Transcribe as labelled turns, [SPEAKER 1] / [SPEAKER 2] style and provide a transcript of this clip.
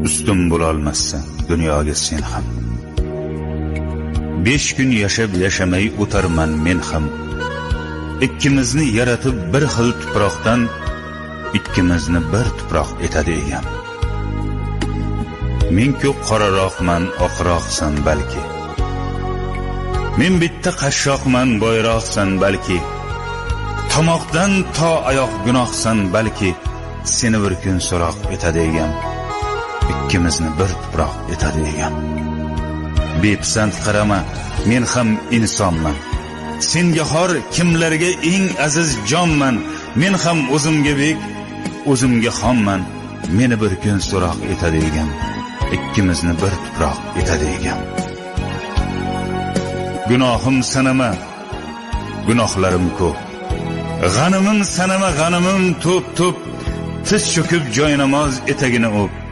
[SPEAKER 1] Üstün bo'lolmassan dunyoga sen ham. 5 kun yashab yashamay o'tarman men ham. Ikkimizni yaratib bir xil tuproqdan, ikkimizni bir tuproq etadi egam. Men-ku qoraroqman, oqroqsan balki. Men bitta qashshoqman, boyroqsan balki. Tomoqdan to oyoq gunohsan balki. Seni bir kun so'roq etadi egam. Ikkimizni bir tuproq etadi egam. Bepisand qarama, men ham insonman. Senga xor kimlarga eng aziz jonman. Men ham o'zimga bek, o'zimga xonman. Meni bir kun so'roq etadi egam. Ikkimizni bir tuproq etadi egam. Gunohim sanama, gunohlarim ko'p. G'animim sanama, g'animim to'p-to'p. Tiz cho'kib joynamoz etagini o'p.